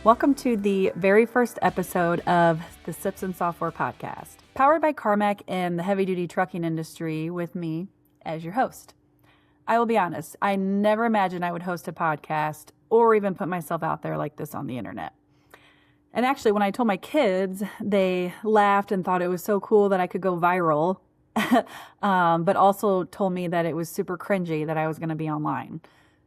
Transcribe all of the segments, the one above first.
Welcome to the very first episode of the Sips and Software podcast, powered by Karmak and the heavy-duty trucking industry with me as your host. I will be honest, I never imagined I would host a podcast or even put myself out there like this on the internet. And actually, when I told my kids, they laughed and thought it was so cool that I could go viral, but also told me that it was super cringy that I was going to be online.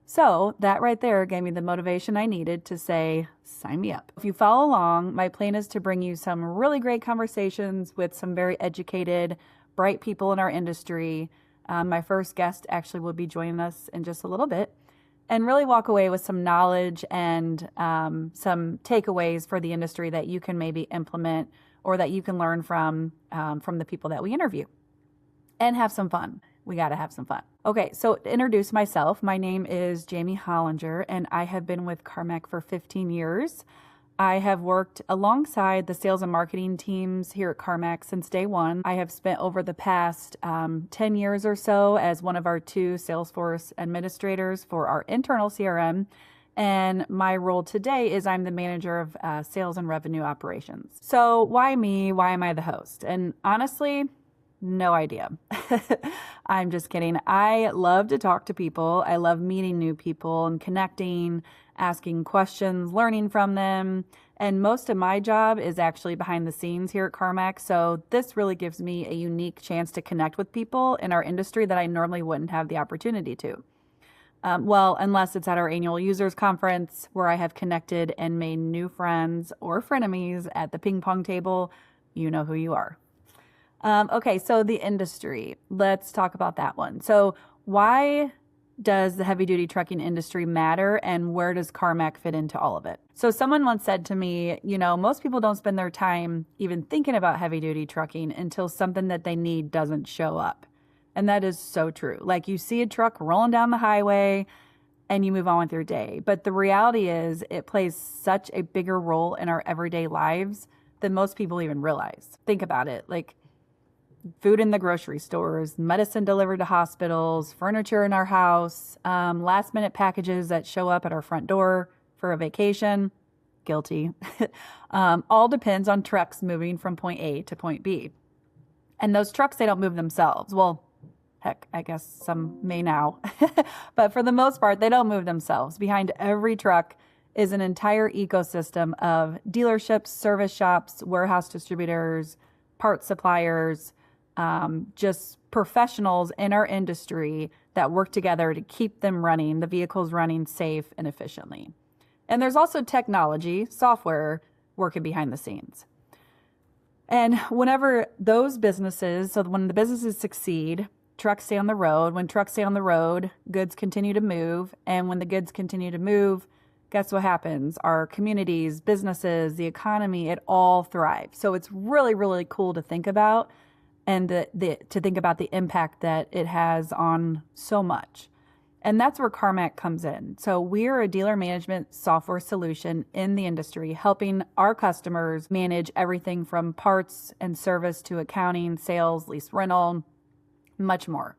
So that right there gave me the motivation I needed to say, sign me up. If you follow along, my plan is to bring you some really great conversations with some very educated, bright people in our industry. My first guest actually will be joining us in just a little bit and really walk away with some knowledge and some takeaways for the industry that you can maybe implement or that you can learn from the people that we interview and have some fun. We got to have some fun. Okay, so to introduce myself, my name is Jamie Hollinger, and I have been with Karmak for 15 years. I have worked alongside the sales and marketing teams here at Karmak since day one. I have spent over the past 10 years or so as one of our 2 Salesforce administrators for our internal CRM. And my role today is I'm the manager of sales and revenue operations. So why me? Why am I the host? And honestly, no idea. I'm just kidding. I love to talk to people. I love meeting new people and connecting, asking questions, learning from them. And most of my job is actually behind the scenes here at Karmak. So this really gives me a unique chance to connect with people in our industry that I normally wouldn't have the opportunity to. Well, unless it's at our annual users conference where I have connected and made new friends or frenemies at the ping pong table. You know who you are. Okay, so the industry, let's talk about that one. So why does the heavy-duty trucking industry matter and where does Karmak fit into all of it? So someone once said to me, most people don't spend their time even thinking about heavy-duty trucking until something that they need doesn't show up. And that is so true. Like you see a truck rolling down the highway and you move on with your day. But the reality is it plays such a bigger role in our everyday lives than most people even realize. Think about it. Like, food in the grocery stores, medicine delivered to hospitals, furniture in our house, last minute packages that show up at our front door for a vacation. Guilty. All depends on trucks moving from point A to point B. And those trucks, they don't move themselves. Well, heck, I guess some may now. But for the most part, they don't move themselves. Behind every truck is an entire ecosystem of dealerships, service shops, warehouse distributors, parts suppliers, just professionals in our industry that work together to keep them running, the vehicles running safe and efficiently. And there's also technology, software working behind the scenes. And whenever those businesses, so when the businesses succeed, trucks stay on the road. When trucks stay on the road, goods continue to move. And when the goods continue to move, guess what happens? Our communities, businesses, the economy, it all thrives. So it's really, really cool to think about and to think about the impact that it has on so much. And that's where Karmak comes in. So we're a dealer management software solution in the industry, helping our customers manage everything from parts and service to accounting, sales, lease rental, much more.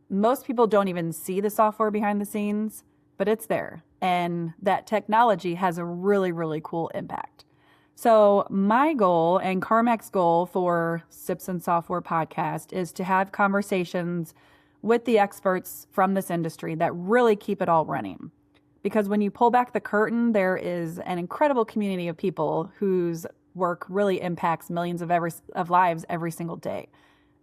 Most people don't even see the software behind the scenes, but it's there. And that technology has a really, really cool impact. So my goal and Karmak's goal for Sips and Software podcast is to have conversations with the experts from this industry that really keep it all running. Because when you pull back the curtain, there is an incredible community of people whose work really impacts millions of lives every single day.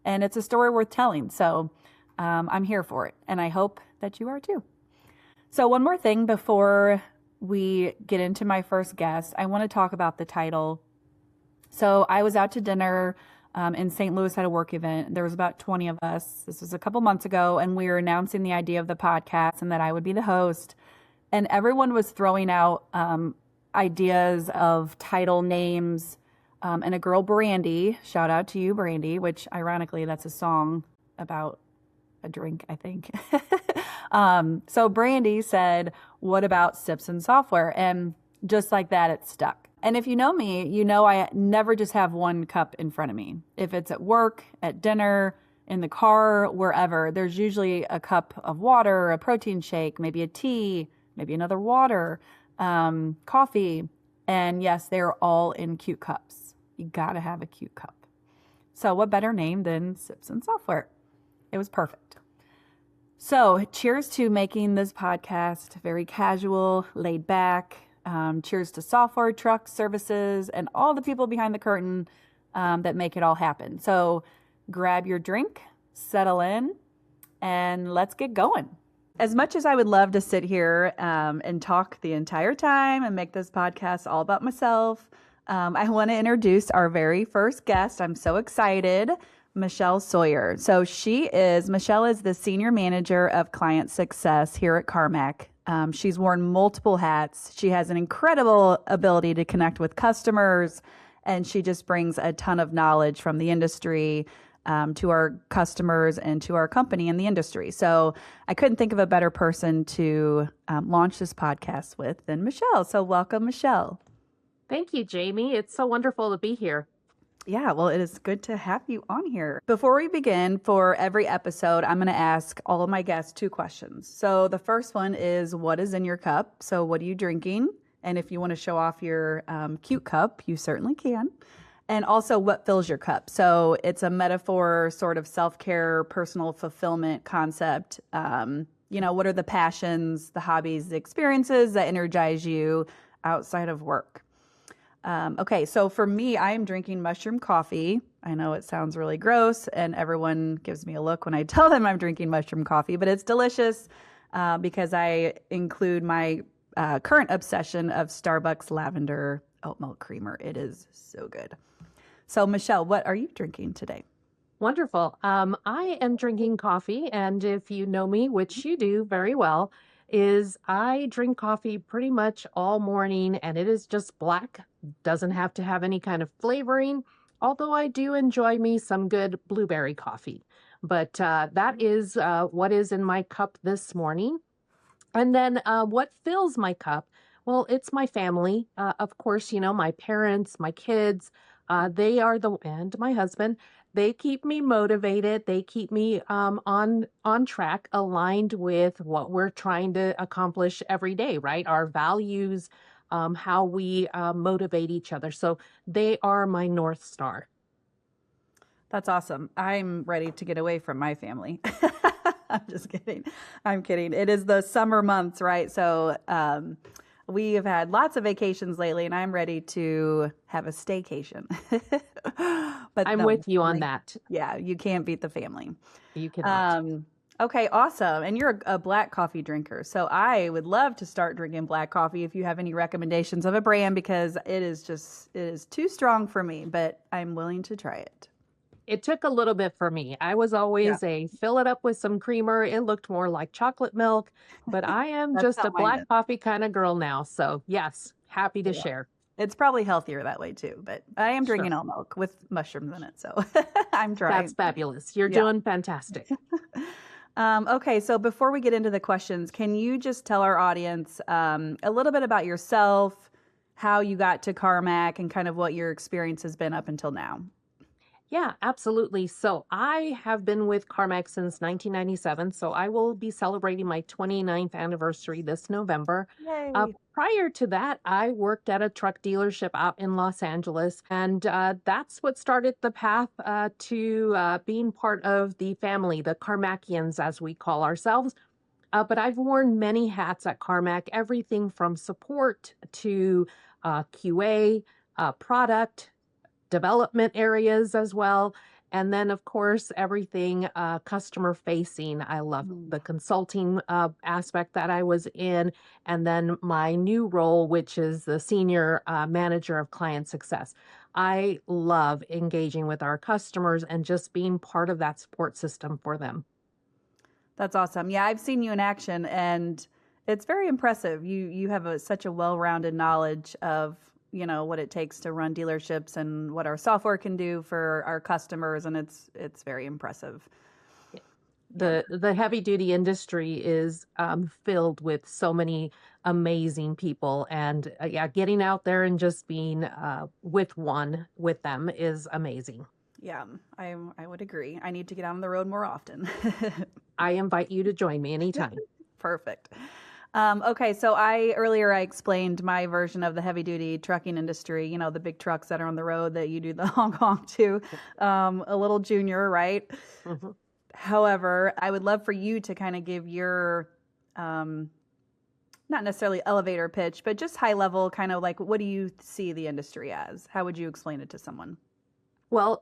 And it's a story worth telling. So I'm here for it. And I hope that you are too. So one more thing before we get into my first guest, I want to talk about the title. So I was out to dinner in St. Louis at a work event. There was about 20 of us. This was a couple months ago, and we were announcing the idea of the podcast and that I would be the host. And everyone was throwing out ideas of title names. And a girl, Brandy, shout out to you, Brandy, which ironically, that's a song about a drink, I think. So Brandy said, what about Sips and Software? And just like that, it stuck. And if you know me, you know I never just have one cup in front of me. If it's at work, at dinner, in the car, wherever, there's usually a cup of water, a protein shake, maybe a tea, maybe another water. coffee. And yes, they're all in cute cups. You got to have a cute cup. So what better name than Sips and Software? It was perfect. So cheers to making this podcast very casual, laid back. Cheers to software, trucks, services, and all the people behind the curtain that make it all happen. So grab your drink, settle in, and let's get going. As much as I would love to sit here and talk the entire time and make this podcast all about myself, I want to introduce our very first guest. I'm so excited, Michelle Sawyer. So Michelle is the Senior Manager of Client Success here at Karmak. She's worn multiple hats. She has an incredible ability to connect with customers, and she just brings a ton of knowledge from the industry to our customers and to our company in the industry. So I couldn't think of a better person to launch this podcast with than Michelle. So welcome, Michelle. Thank you, Jamie. It's so wonderful to be here. Yeah, well, it is good to have you on here. Before we begin, for every episode, I'm going to ask all of my guests 2 questions. So the first one is, what is in your cup? So what are you drinking? And if you want to show off your cute cup, you certainly can. And also, what fills your cup? So it's a metaphor, sort of self-care, personal fulfillment concept. What are the passions, the hobbies, the experiences that energize you outside of work? Okay, so for me, I am drinking mushroom coffee. I know it sounds really gross, and everyone gives me a look when I tell them I'm drinking mushroom coffee, but it's delicious because I include my current obsession of Starbucks lavender oat milk creamer. It is so good. So, Michelle, what are you drinking today? Wonderful. I am drinking coffee, and if you know me, which you do very well, is I drink coffee pretty much all morning, and it is just black. Doesn't have to have any kind of flavoring, although I do enjoy me some good blueberry coffee. But that is what is in my cup this morning. And then what fills my cup? Well, it's my family. Of course, my parents, my kids, and my husband, they keep me motivated. They keep me on track, aligned with what we're trying to accomplish every day, right? Our values, how we motivate each other. So they are my North Star. That's awesome. I'm ready to get away from my family. I'm just kidding. I'm kidding. It is the summer months, right? So we have had lots of vacations lately, and I'm ready to have a staycation. But I'm with you on that. Yeah, you can't beat the family. You cannot. Okay, awesome. And you're a black coffee drinker. So I would love to start drinking black coffee if you have any recommendations of a brand, because it is too strong for me, but I'm willing to try it. It took a little bit for me. I was always a fill it up with some creamer. It looked more like chocolate milk, but I am That's just how a mine black is. coffee kind of girl now. So yes, happy to Yeah. share. It's probably healthier that way too, but I am drinking Sure. almond milk with mushrooms in it, so I'm trying. That's fabulous. You're Yeah. doing fantastic. Okay, so before we get into the questions, can you just tell our audience a little bit about yourself, how you got to Karmak, and kind of what your experience has been up until now? Yeah, absolutely. So I have been with Karmak since 1997. So I will be celebrating my 29th anniversary this November. Yay. Prior to that, I worked at a truck dealership out in Los Angeles. And that's what started the path to being part of the family, the Karmakians, as we call ourselves. But I've worn many hats at Karmak, everything from support to QA, product, development areas as well. And then, of course, everything customer facing. I love the consulting aspect that I was in. And then my new role, which is the senior manager of client success. I love engaging with our customers and just being part of that support system for them. That's awesome. Yeah, I've seen you in action, and it's very impressive. You have such a well-rounded knowledge of what it takes to run dealerships and what our software can do for our customers, and it's very impressive. The heavy duty industry is filled with so many amazing people, and getting out there and just being with them is amazing. Yeah, I would agree. I need to get out on the road more often. I invite you to join me anytime. Perfect. Okay, so I explained my version of the heavy duty trucking industry, the big trucks that are on the road that you do the honk honk to, a little junior, right? Mhm. However, I would love for you to kind of give your, um, not necessarily elevator pitch, but just high level, kind of like, what do you see the industry as? How would you explain it to someone? Well,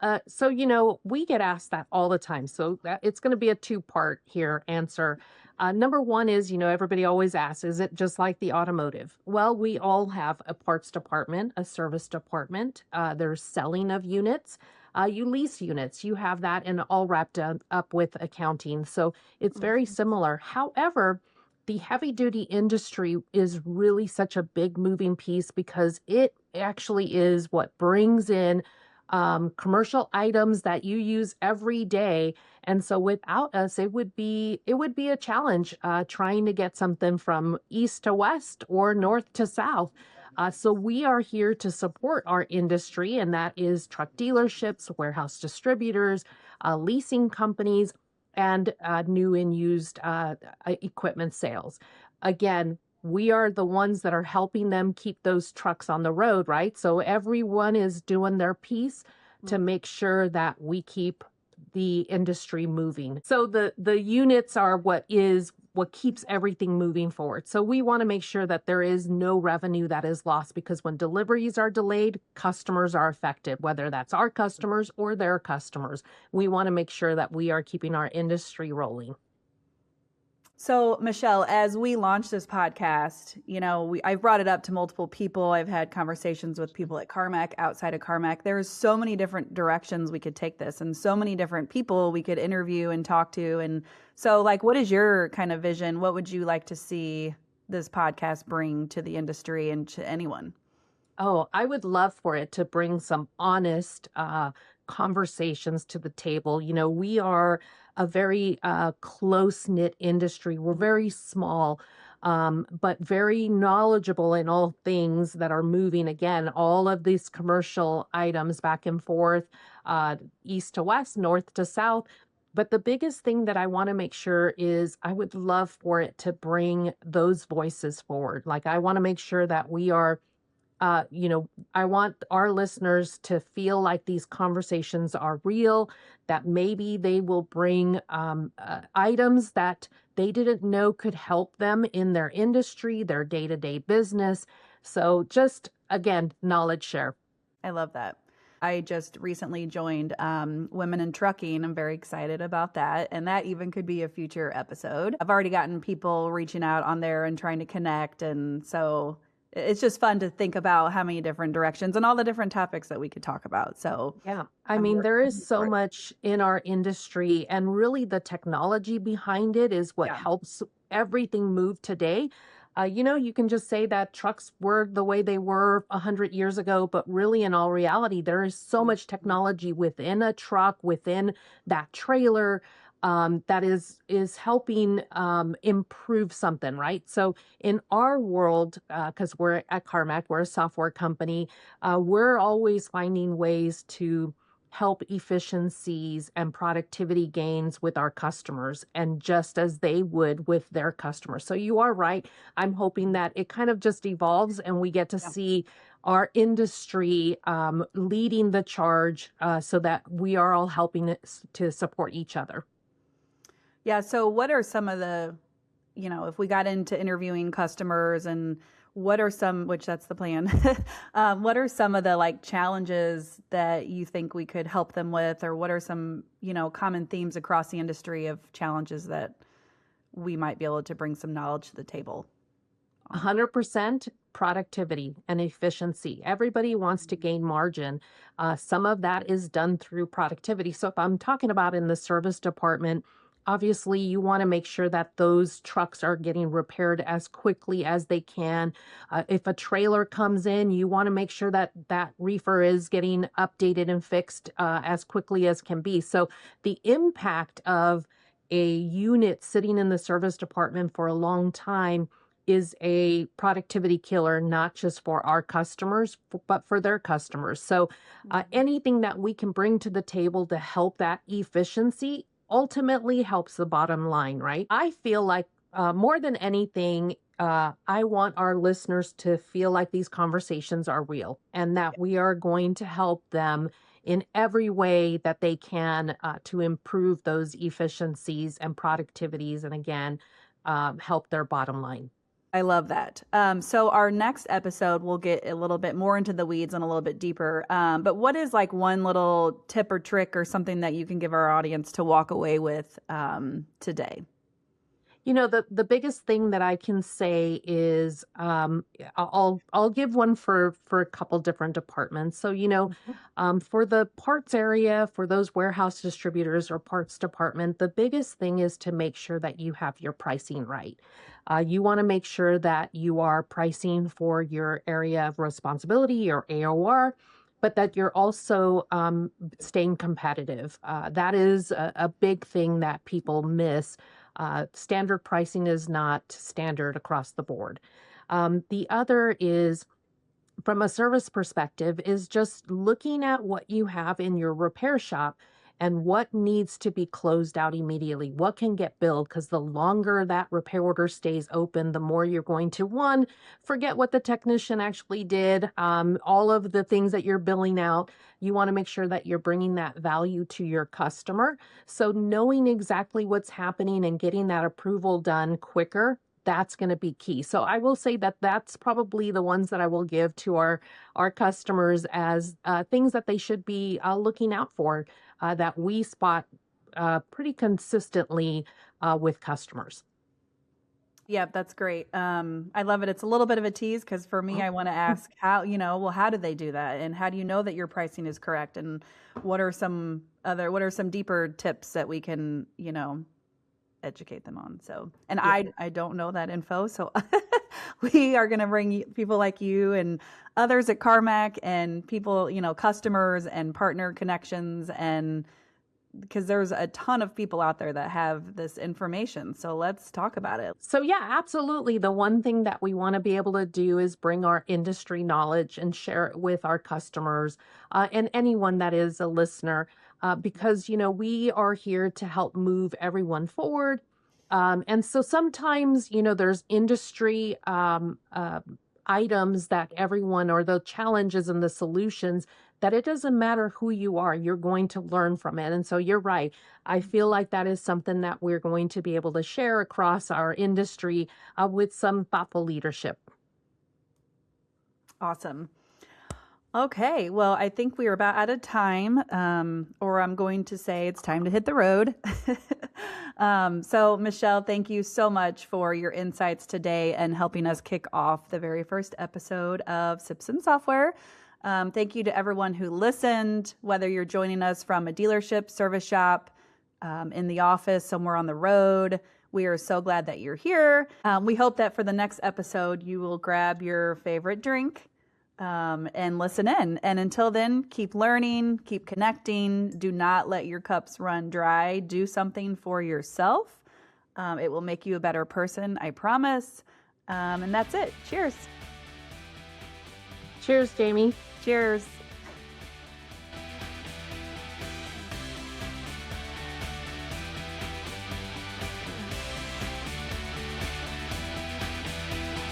we get asked that all the time. So it's going to be a two-part here answer. Number one is, everybody always asks, is it just like the automotive? Well, we all have a parts department, a service department. There's selling of units. You lease units. You have that and all wrapped up with accounting. So it's very Mhm. similar. However, the heavy duty industry is really such a big moving piece because it actually is what brings in commercial items that you use every day. And so without us, it would be a challenge trying to get something from east to west or north to south. So we are here to support our industry, and that is truck dealerships, warehouse distributors, leasing companies, and new and used equipment sales. Again, we are the ones that are helping them keep those trucks on the road, right? So everyone is doing their piece to make sure that we keep the industry moving. So the units are what keeps everything moving forward. So we want to make sure that there is no revenue that is lost because when deliveries are delayed, customers are affected, whether that's our customers or their customers. We want to make sure that we are keeping our industry rolling. So, Michelle, as we launch this podcast, I've brought it up to multiple people. I've had conversations with people at Karmak, outside of Karmak. There's so many different directions we could take this and so many different people we could interview and talk to. And so, like, what is your kind of vision? What would you like to see this podcast bring to the industry and to anyone? Oh, I would love for it to bring some honest conversations to the table. We are a very close-knit industry. We're very small, but very knowledgeable in all things that are moving. Again, all of these commercial items back and forth, east to west, north to south. But the biggest thing that I want to make sure is I would love for it to bring those voices forward. Like, I want to make sure that we are uh, you know, I want our listeners to feel like these conversations are real, that maybe they will bring items that they didn't know could help them in their industry, their day to day business. So, just again, knowledge share. I love that. I just recently joined Women in Trucking. I'm very excited about that. And that even could be a future episode. I've already gotten people reaching out on there and trying to connect. And so it's just fun to think about how many different directions and all the different topics that we could talk about. So Yeah. I I'm mean, very there is excited so for it. much in our industry, and really the technology behind it is what Yeah. helps everything move today. You can just say that trucks were the way they were 100 years ago, but really, in all reality, there is so much technology within a truck, within that trailer, that is helping improve something, right? So, in our world, because we're at Carmack, we're a software company, we're always finding ways to help efficiencies and productivity gains with our customers and just as they would with their customers. So you are right. I'm hoping that it kind of just evolves and we get to Yeah. see our industry leading the charge so that we are all helping to support each other. Yeah. So, what are some of the, if we got into interviewing customers and what are some, which that's the plan, what are some of the like challenges that you think we could help them with, or what are some, common themes across the industry of challenges that we might be able to bring some knowledge to the table on? 100% productivity and efficiency. Everybody wants to gain margin. Some of that is done through productivity. So, if I'm talking about in the service department, obviously you want to make sure that those trucks are getting repaired as quickly as they can. If a trailer comes in, you want to make sure that that reefer is getting updated and fixed as quickly as can be. So, the impact of a unit sitting in the service department for a long time is a productivity killer, not just for our customers, but for their customers. So, anything that we can bring to the table to help that efficiency ultimately helps the bottom line, right? I feel like more than anything, I want our listeners to feel like these conversations are real and that we are going to help them in every way that they can to improve those efficiencies and productivities, and again, help their bottom line. I love that. So our next episode, we'll get a little bit more into the weeds and a little bit deeper. But what is like one little tip or trick or something that you can give our audience to walk away with today? The biggest thing that I can say is I'll give one for a couple different departments. So for the parts area, for those warehouse distributors or parts department, the biggest thing is to make sure that you have your pricing right. You want to make sure that you are pricing for your area of responsibility or AOR, but that you're also staying competitive. That is a big thing that people miss. Standard pricing is not standard across the board. The other is, from a service perspective, is just looking at what you have in your repair shop and what needs to be closed out immediately, what can get billed, because the longer that repair order stays open, the more you're going to, one, forget what the technician actually did, all of the things that you're billing out. You want to make sure that you're bringing that value to your customer. So knowing exactly what's happening and getting that approval done quicker, that's going to be key. So I will say that that's probably the ones that I will give to our customers as things that they should be looking out for, that we spot pretty consistently with customers. Yeah, that's great. I love it. It's a little bit of a tease because for me, I want to ask how, well, how do they do that? And how do you know that your pricing is correct? And what are some deeper tips that we can, educate them on? So, and Yeah. I don't know that info. So we are going to bring people like you and others at Karmak and people, customers and partner connections, and because there's a ton of people out there that have this information. So let's talk about it. So yeah, absolutely. The one thing that we want to be able to do is bring our industry knowledge and share it with our customers and anyone that is a listener, because we are here to help move everyone forward. And so sometimes there's industry items that everyone, or the challenges and the solutions, that it doesn't matter who you are, you're going to learn from it. And so you're right. I feel like that is something that we're going to be able to share across our industry with some thoughtful leadership. Awesome. Okay, well, I think we are about out of time, or I'm going to say it's time to hit the road. So, Michelle, thank you so much for your insights today and helping us kick off the very first episode of Sips and Software. Thank you to everyone who listened, whether you're joining us from a dealership, service shop, in the office, somewhere on the road. We are so glad that you're here. We hope that for the next episode, you will grab your favorite drink and listen in. And until then, keep learning, keep connecting. Do not let your cups run dry. Do something for yourself. It will make you a better person, I promise. And that's it. Cheers. Cheers, Jamie. Cheers.